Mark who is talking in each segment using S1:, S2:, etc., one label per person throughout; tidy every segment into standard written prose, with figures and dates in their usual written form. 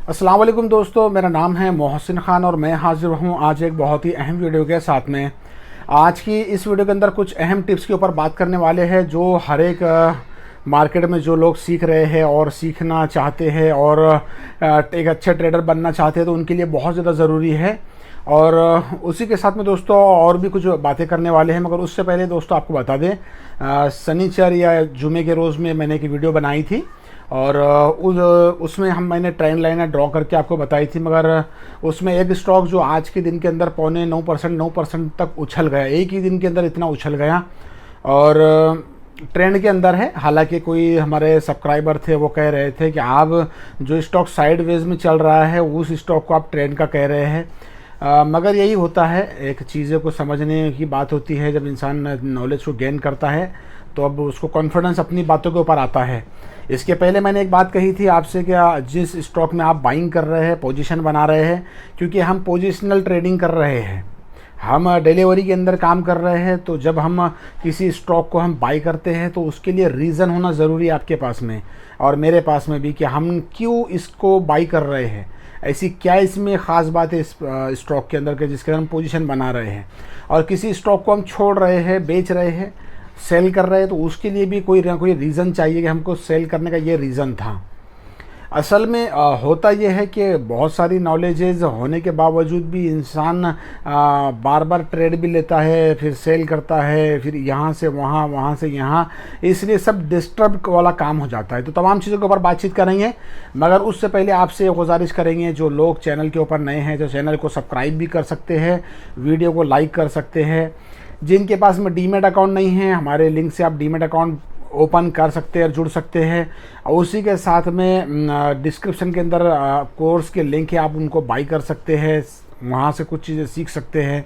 S1: अस्सलाम वालेकुम दोस्तों, मेरा नाम है मोहसिन ख़ान और मैं हाज़िर हूँ आज एक बहुत ही अहम वीडियो के साथ में। आज की इस वीडियो के अंदर कुछ अहम टिप्स के ऊपर बात करने वाले हैं जो हर एक मार्केट में जो लोग सीख रहे हैं और सीखना चाहते हैं और एक अच्छे ट्रेडर बनना चाहते हैं तो उनके लिए बहुत ज़्यादा ज़रूरी है। और उसी के साथ में दोस्तों और भी कुछ बातें करने वाले हैं, मगर उससे पहले दोस्तों आपको बता दें, शनिचर या जुमे के रोज़ में मैंने एक वीडियो बनाई थी और उसमें मैंने ट्रेंड लाइनें ड्रॉ करके आपको बताई थी, मगर उसमें एक स्टॉक जो आज के दिन के अंदर 9% तक उछल गया, एक ही दिन के अंदर इतना उछल गया और ट्रेंड के अंदर है। हालांकि कोई हमारे सब्सक्राइबर थे वो कह रहे थे कि आप जो स्टॉक साइडवेज में चल रहा है उस स्टॉक को आप ट्रेंड का कह रहे हैं, मगर यही होता है, एक चीज़ों को समझने की बात होती है। जब इंसान नॉलेज को गेन करता है तो अब उसको कॉन्फिडेंस अपनी बातों के ऊपर आता है। इसके पहले मैंने एक बात कही थी आपसे कि जिस स्टॉक में आप बाइंग कर रहे हैं, पोजीशन बना रहे हैं, क्योंकि हम पोजिशनल ट्रेडिंग कर रहे हैं, हम डिलीवरी के अंदर काम कर रहे हैं, तो जब हम किसी स्टॉक को हम बाई करते हैं तो उसके लिए रीज़न होना ज़रूरी है आपके पास में और मेरे पास में भी कि हम क्यों इसको बाई कर रहे हैं, ऐसी क्या इसमें ख़ास बात है इस स्टॉक के अंदर के जिसके हम पोजीशन बना रहे हैं। और किसी स्टॉक को हम छोड़ रहे हैं, बेच रहे हैं, सेल कर रहे हैं, तो उसके लिए भी कोई ना कोई रीज़न चाहिए कि हमको सेल करने का ये रीज़न था। असल में होता यह है कि बहुत सारी नॉलेजेज होने के बावजूद भी इंसान बार बार ट्रेड भी लेता है, फिर सेल करता है, फिर यहाँ से वहाँ, वहाँ से यहाँ, इसलिए सब डिस्टर्ब वाला काम हो जाता है। तो तमाम चीज़ों के ऊपर बातचीत करेंगे, मगर उससे पहले आपसे गुजारिश करेंगे, जो लोग चैनल के ऊपर नए हैं तो चैनल को सब्सक्राइब भी कर सकते हैं, वीडियो को लाइक कर सकते हैं। जिनके पास में डीमेट अकाउंट नहीं है, हमारे लिंक से आप डीमेट अकाउंट ओपन कर सकते हैं और जुड़ सकते हैं। और उसी के साथ में डिस्क्रिप्शन के अंदर कोर्स के लिंक है, आप उनको बाई कर सकते हैं, वहाँ से कुछ चीज़ें सीख सकते हैं।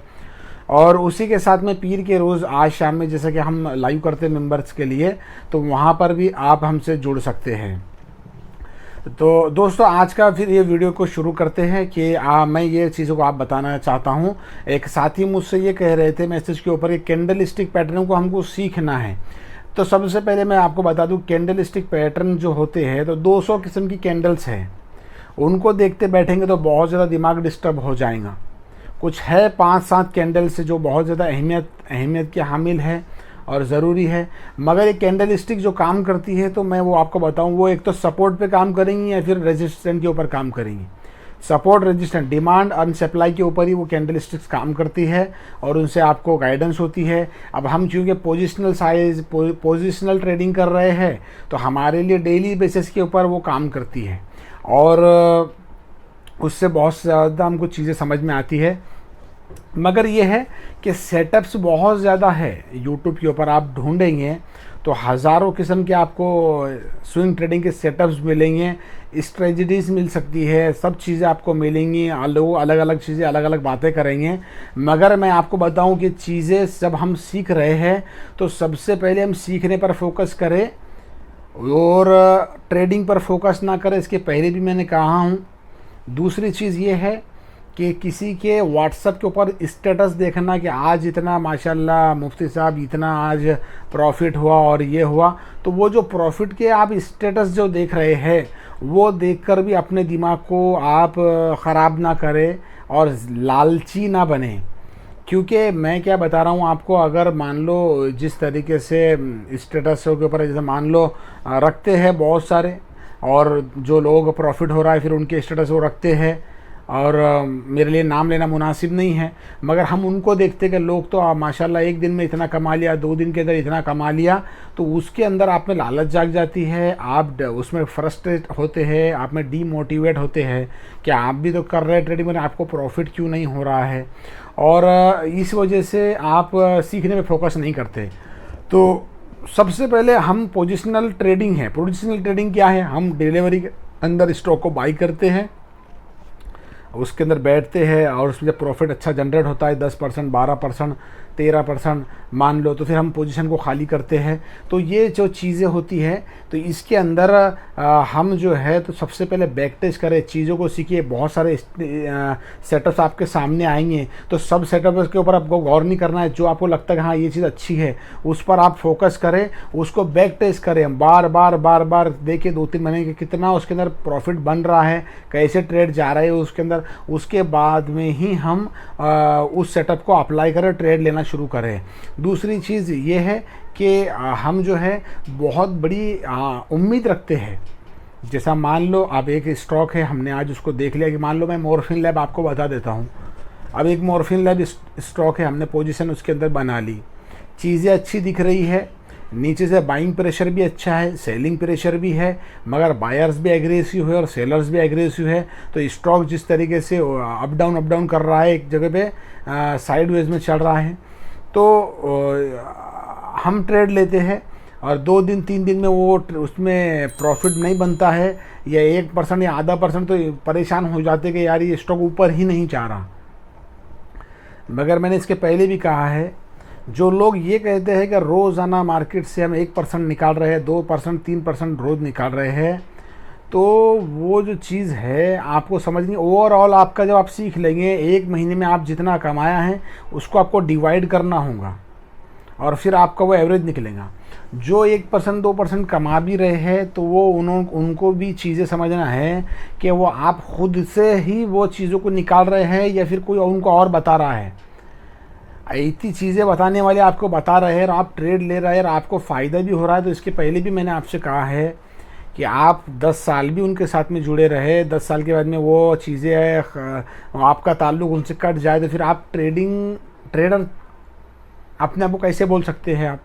S1: और उसी के साथ में पीर के रोज़ आज शाम में जैसे कि हम लाइव करते हैं मेंबर्स के लिए, तो वहाँ पर भी आप हमसे जुड़ सकते हैं। तो दोस्तों आज का फिर ये वीडियो को शुरू करते हैं कि मैं ये चीज़ों को आप बताना चाहता हूँ। एक साथी मुझसे ये कह रहे थे मैसेज के ऊपर कि कैंडल स्टिक पैटर्न को हमको सीखना है। तो सबसे पहले मैं आपको बता दूं, कैंडल स्टिक पैटर्न जो होते हैं तो 200 किस्म की कैंडल्स हैं, उनको देखते बैठेंगे तो बहुत ज़्यादा दिमाग डिस्टर्ब हो जाएगा। कुछ है 5-7 कैंडल्स जो बहुत ज़्यादा अहमियत के हामिल है और ज़रूरी है, मगर एक कैंडल स्टिक जो काम करती है तो मैं वो आपको बताऊं, वो एक तो सपोर्ट पे काम करेंगी या फिर रेजिस्टेंस के ऊपर काम करेंगी। सपोर्ट, रेजिस्टेंस, डिमांड और सप्लाई के ऊपर ही वो कैंडल स्टिक्स काम करती है और उनसे आपको गाइडेंस होती है। अब हम चूँकि पोजिशनल ट्रेडिंग कर रहे हैं तो हमारे लिए डेली बेसिस के यूपर वो काम करती है और उससे बहुत ज़्यादा हमको चीज़ें समझ में आती है। मगर ये है कि सेटअप्स बहुत ज़्यादा है, यूट्यूब के ऊपर आप ढूंढेंगे तो हज़ारों किस्म के आपको स्विंग ट्रेडिंग के सेटअप्स मिलेंगे, स्ट्रेटजीज मिल सकती है, सब चीज़ें आपको मिलेंगी। लोग अलग अलग चीज़ें अलग अलग बातें करेंगे, मगर मैं आपको बताऊं कि चीज़ें जब हम सीख रहे हैं तो सबसे पहले हम सीखने पर फोकस करें और ट्रेडिंग पर फोकस ना करें, इसके पहले भी मैंने कहा हूँ। दूसरी चीज़ ये है कि किसी के व्हाट्सएप के ऊपर स्टेटस देखना कि आज इतना माशाल्लाह मुफ्ती साहब इतना आज प्रॉफिट हुआ और ये हुआ, तो वो जो प्रॉफिट के आप स्टेटस जो देख रहे हैं वो देखकर भी अपने दिमाग को आप ख़राब ना करें और लालची ना बने। क्योंकि मैं क्या बता रहा हूँ आपको, अगर मान लो जिस तरीके से स्टेटसों के ऊपर जैसे मान लो रखते हैं बहुत सारे, और जो लोग प्रॉफिट हो रहा है फिर उनके स्टेटस वो रखते हैं, और मेरे लिए नाम लेना मुनासिब नहीं है, मगर हम उनको देखते कि लोग तो माशाल्लाह एक दिन में इतना कमा लिया, 2 दिन के अंदर इतना कमा लिया, तो उसके अंदर आप में लालच जाग जाती है, आप उसमें फ्रस्ट्रेट होते हैं, आप में डीमोटिवेट होते हैं कि आप भी तो कर रहे हैं ट्रेडिंग में, आपको प्रॉफिट क्यों नहीं हो रहा है, और इस वजह से आप सीखने में फोकस नहीं करते। तो सबसे पहले हम पोजिशनल ट्रेडिंग है। पोजिशनल ट्रेडिंग क्या है? हम डिलीवरी के अंदर स्टॉक को बाई करते हैं, उसके अंदर बैठते हैं और उसमें जब प्रॉफिट अच्छा जनरेट होता है 10%, 12%, 13% मान लो, तो फिर हम पोजीशन को खाली करते हैं। तो ये जो चीज़ें होती है, तो इसके अंदर हम जो है तो सबसे पहले बैक टेस्ट करें, चीज़ों को सीखिए। बहुत सारे सेटअप्स आपके सामने आएंगे, तो सब सेटअप के ऊपर आपको गौर नहीं करना है। जो आपको लगता है कि हाँ ये चीज़ अच्छी है, उस पर आप फोकस करें, उसको बैक टेस्ट करें, बार बार देखिए 2-3 महीने के कितना उसके अंदर प्रॉफिट बन रहा है, कैसे ट्रेड जा रहा है उसके अंदर। उसके बाद में ही हम उस सेटअप को अप्लाई करें, ट्रेड लेना शुरू करें। दूसरी चीज़ ये है कि हम जो है बहुत बड़ी उम्मीद रखते हैं। जैसा मान लो अब एक स्टॉक है, हमने आज उसको देख लिया कि मान लो मैं मॉर्फिन लैब आपको बता देता हूँ। अब एक मॉर्फिन लैब स्टॉक है, हमने पोजीशन उसके अंदर बना ली, चीज़ें अच्छी दिख रही है, नीचे से बाइंग प्रेशर भी अच्छा है, सेलिंग प्रेशर भी है, मगर बायर्स भी एग्रेसिव है और सेलर्स भी एग्रेसिव है। तो स्टॉक जिस तरीके से अप डाउन कर रहा है, एक जगह पे साइडवेज में चल रहा है, तो हम ट्रेड लेते हैं और 2 दिन 3 दिन में वो उसमें प्रॉफिट नहीं बनता है, या 1% या आधा %, तो परेशान हो जाते कि यार ये स्टॉक ऊपर ही नहीं जा रहा। मगर मैंने इसके पहले भी कहा है, जो लोग ये कहते हैं कि रोज़ाना मार्केट से हम 1% निकाल रहे हैं, 2%, 3% रोज़ निकाल रहे हैं, तो वो जो चीज़ है आपको समझनी। ओवरऑल आपका जब आप सीख लेंगे, 1 महीने में आप जितना कमाया है उसको आपको डिवाइड करना होगा और फिर आपका वो एवरेज निकलेगा। जो 1%, 2% कमा भी रहे हैं, तो वो उनको भी चीज़ें समझना है कि वो आप खुद से ही वो चीज़ों को निकाल रहे हैं या फिर कोई उनको और बता रहा है। ऐसी चीज़ें बताने वाले आपको बता रहे हैं और आप ट्रेड ले रहे हैं और आपको फ़ायदा भी हो रहा है। तो इसके पहले भी मैंने आपसे कहा है कि आप 10 साल भी उनके साथ में जुड़े रहे, 10 साल के बाद में वो चीज़ें आपका ताल्लुक़ उनसे कट जाए, तो फिर आप ट्रेडर अपने आप को कैसे बोल सकते हैं आप,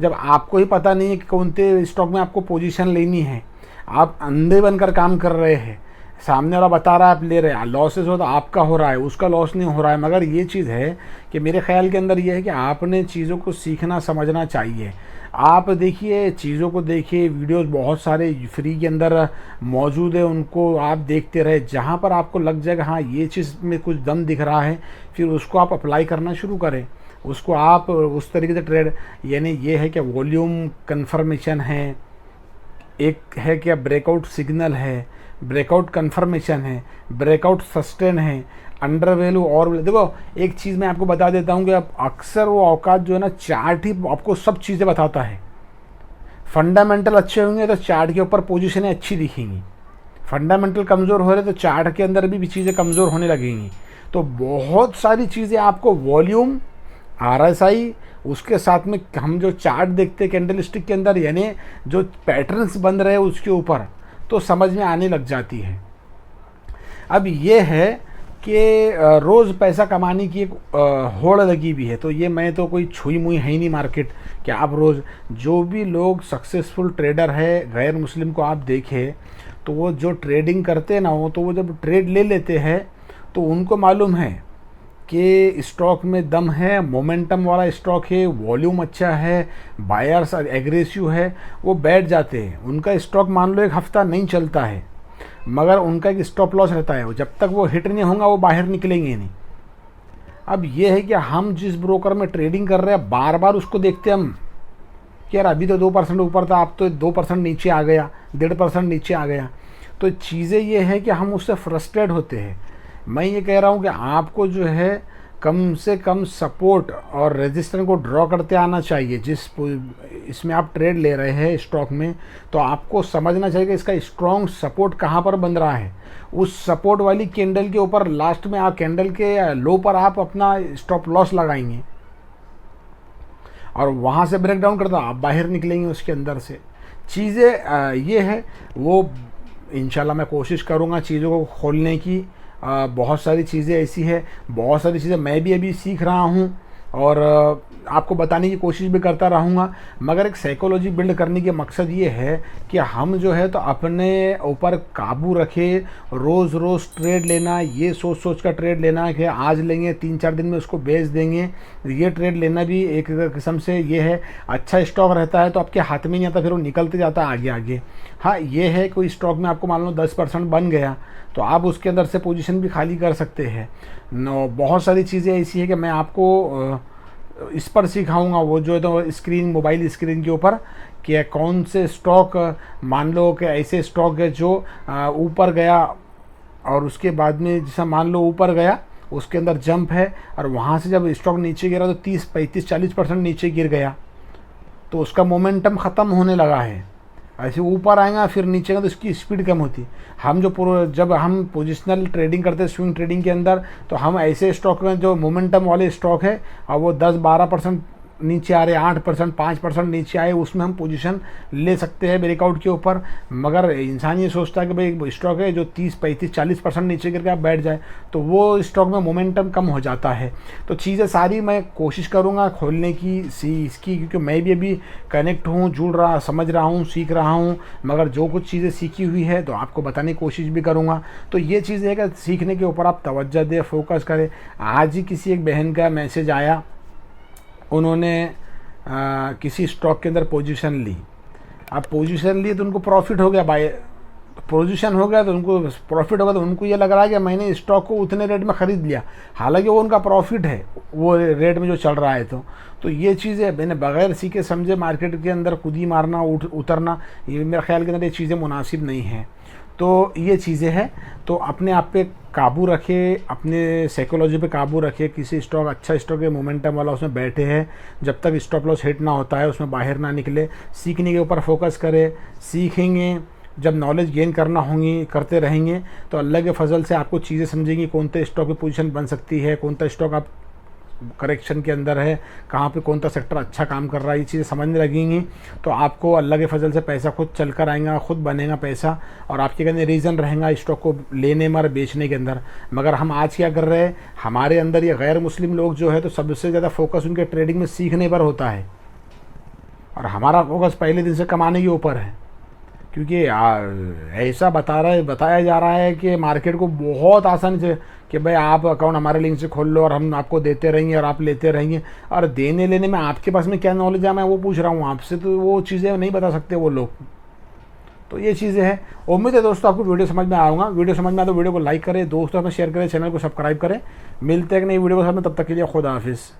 S1: जब आपको ही पता नहीं है कि कौन से स्टॉक में आपको पोजीशन लेनी है। आप अंधे बनकर काम कर रहे हैं, सामने वाला बता रहा है आप ले रहे हैं, लॉसेस हो तो आपका हो रहा है, उसका लॉस नहीं हो रहा है। मगर ये चीज़ है कि मेरे ख्याल के अंदर ये है कि आपने चीज़ों को सीखना समझना चाहिए। आप देखिए, चीज़ों को देखिए, वीडियोस बहुत सारे फ्री के अंदर मौजूद है, उनको आप देखते रहे। जहाँ पर आपको लग जाएगा हाँ ये चीज़ में कुछ दम दिख रहा है, फिर उसको आप अप्लाई करना शुरू करें, उसको आप उस तरीके से ट्रेड। यानी ये है कि वॉल्यूम कन्फर्मेशन है, एक है क्या ब्रेकआउट सिग्नल है, ब्रेकआउट कन्फर्मेशन है, ब्रेकआउट सस्टेन है, अंडर वैल्यू और देखो एक चीज़ मैं आपको बता देता हूँ कि आप अक्सर वो औकात जो है ना, चार्ट ही आपको सब चीज़ें बताता है। फंडामेंटल अच्छे होंगे तो चार्ट के ऊपर पोजीशनें अच्छी दिखेंगी, फंडामेंटल कमज़ोर हो रहे तो चार्ट के अंदर भी चीज़ें कमज़ोर होने लगेंगी। तो बहुत सारी चीज़ें आपको वॉल्यूम, RSI, उसके साथ में हम जो चार्ट देखते हैं कैंडल स्टिक के अंदर, यानी जो पैटर्न्स बन रहे हैं उसके ऊपर, तो समझ में आने लग जाती है। अब ये है कि रोज़ पैसा कमाने की एक होड़ लगी भी है। तो ये मैं तो कोई छुई मुई है ही नहीं मार्केट कि आप रोज़, जो भी लोग सक्सेसफुल ट्रेडर है गैर मुस्लिम को आप देखें, तो वो जो ट्रेडिंग करते हैं ना, वो तो वो जब ट्रेड ले लेते हैं तो उनको मालूम है कि स्टॉक में दम है, मोमेंटम वाला स्टॉक है, वॉल्यूम अच्छा है, बायर्स एग्रेसिव है, वो बैठ जाते हैं। उनका स्टॉक मान लो 1 हफ्ता नहीं चलता है, मगर उनका एक स्टॉप लॉस रहता है, जब तक वो हिट नहीं होगा वो बाहर निकलेंगे नहीं। अब ये है कि हम जिस ब्रोकर में ट्रेडिंग कर रहे हैं, बार बार उसको देखते हम कि यार अभी तो 2% ऊपर था, अब तो 2% नीचे आ गया, 1.5% नीचे आ गया। तो चीज़ें ये है कि हम उससे फ्रस्ट्रेट होते हैं। मैं ये कह रहा हूँ कि आपको जो है कम से कम सपोर्ट और रेजिस्टेंस को ड्रॉ करते आना चाहिए। जिस इसमें आप ट्रेड ले रहे हैं स्टॉक में, तो आपको समझना चाहिए कि इसका स्ट्रॉन्ग सपोर्ट कहाँ पर बन रहा है। उस सपोर्ट वाली कैंडल के ऊपर लास्ट में आप कैंडल के लो पर आप अपना स्टॉप लॉस लगाएंगे और वहाँ से ब्रेक डाउन करता आप बाहर निकलेंगे उसके अंदर से। चीज़ें ये है, वो इंशाल्लाह मैं कोशिश करूँगा चीज़ों को खोलने की। बहुत सारी चीज़ें ऐसी है, बहुत सारी चीज़ें मैं भी अभी सीख रहा हूँ और आपको बताने की कोशिश भी करता रहूँगा। मगर एक साइकोलॉजी बिल्ड करने के मकसद ये है कि हम जो है तो अपने ऊपर काबू रखें। रोज़ रोज़ ट्रेड लेना, ये सोच कर ट्रेड लेना कि आज लेंगे 3-4 दिन में उसको बेच देंगे, ये ट्रेड लेना भी एक किस्म से ये है। अच्छा स्टॉक रहता है तो आपके हाथ में नहीं आता, फिर वो निकलते जाता है आगे आगे। हाँ ये है, कोई स्टॉक में आपको मान लो 10% बन गया तो आप उसके अंदर से पोजीशन भी खाली कर सकते हैं। बहुत सारी चीज़ें ऐसी है कि मैं आपको इस पर सिखाऊंगा, वो जो है तो स्क्रीन, मोबाइल स्क्रीन के ऊपर, कि कौन से स्टॉक, मान लो कि ऐसे स्टॉक है जो ऊपर गया और उसके बाद में जैसा मान लो ऊपर गया, उसके अंदर जंप है और वहाँ से जब स्टॉक नीचे गिरा तो 30, 35, 40% नीचे गिर गया, तो उसका मोमेंटम ख़त्म होने लगा है। ऐसे ऊपर आएगा फिर नीचे का तो इसकी स्पीड कम होती। हम जब हम पोजिशनल ट्रेडिंग करते हैं स्विंग ट्रेडिंग के अंदर, तो हम ऐसे स्टॉक में जो मोमेंटम वाले स्टॉक है और वो 10-12% नीचे आ रहे, 8%, 5% नीचे आए, उसमें हम पोजीशन ले सकते हैं ब्रेकआउट के ऊपर। मगर इंसान ये सोचता है कि भाई स्टॉक है जो 30, 35, 40% नीचे गिर के आप बैठ जाए, तो वो स्टॉक में मोमेंटम कम हो जाता है। तो चीज़ें सारी मैं कोशिश करूँगा खोलने की इसकी, क्योंकि मैं भी अभी कनेक्ट हूँ, जुड़ रहा, समझ रहा हूँ, सीख रहा हूँ, मगर जो कुछ चीज़ें सीखी हुई है तो आपको बताने की कोशिश भी करूँगा। तो ये चीज़ है कि सीखने के ऊपर आप तवज्जो दें, फोकस करें। आज ही किसी एक बहन का मैसेज आया, उन्होंने किसी स्टॉक के अंदर पोजीशन ली। अब पोजीशन ली तो उनको प्रॉफिट हो गया, बाय पोजीशन हो गया तो उनको प्रॉफिट होगा, तो उनको ये लग रहा है कि मैंने स्टॉक को उतने रेट में ख़रीद लिया, हालांकि वो उनका प्रॉफिट है वो रेट में जो चल रहा है। तो ये चीज़ें मैंने बगैर सीखे समझे मार्केट के अंदर खुद ही मारना, उतरना, ये मेरे ख्याल के अंदर ये चीज़ें मुनासिब नहीं हैं। तो ये चीज़ें हैं, तो अपने आप पे काबू रखें, अपने साइकोलॉजी पे काबू रखें। किसी स्टॉक, अच्छा स्टॉक है, मोमेंटम वाला, उसमें बैठे हैं, जब तक स्टॉप लॉस हिट ना होता है उसमें बाहर ना निकले। सीखने के ऊपर फोकस करें, सीखेंगे, जब नॉलेज गेन करना होंगी, करते रहेंगे तो अल्लाह के फजल से आपको चीज़ें समझेंगी, कौन सा स्टॉक की पोजीशन बन सकती है, कौन सा स्टॉक आप करेक्शन के अंदर है, कहाँ पे कौन सा सेक्टर अच्छा काम कर रहा है, ये चीज़ें समझने लगेंगी तो आपको अल्लाह के फजल से पैसा खुद चल कर आएगा, खुद बनेगा पैसा, और आपके कहने रीज़न रहेगा स्टॉक को लेने में और बेचने के अंदर। मगर हम आज क्या कर रहे हैं, हमारे अंदर ये गैर मुस्लिम लोग जो है तो सबसे ज़्यादा फोकस उनके ट्रेडिंग में सीखने पर होता है, और हमारा फोकस पहले दिन से कमाने के ऊपर है। क्योंकि ऐसा बताया जा रहा है कि मार्केट को बहुत आसानी से कि भाई आप अकाउंट हमारे लिंक से खोल लो और हम आपको देते रहेंगे और आप लेते रहेंगे, और देने लेने में आपके पास में क्या नॉलेज है, मैं वो पूछ रहा हूँ आपसे, तो वो चीज़ें नहीं बता सकते वो लोग। तो ये चीज़ें हैं। उम्मीद है दोस्तों आपको वीडियो समझ में आऊँगा। वीडियो समझ में आए तो वीडियो को लाइक करें, दोस्तों में शेयर करें, चैनल को सब्सक्राइब करें। मिलते हैं कि नई वीडियो के साथ में, तब तक के लिए खुदा हाफिज़।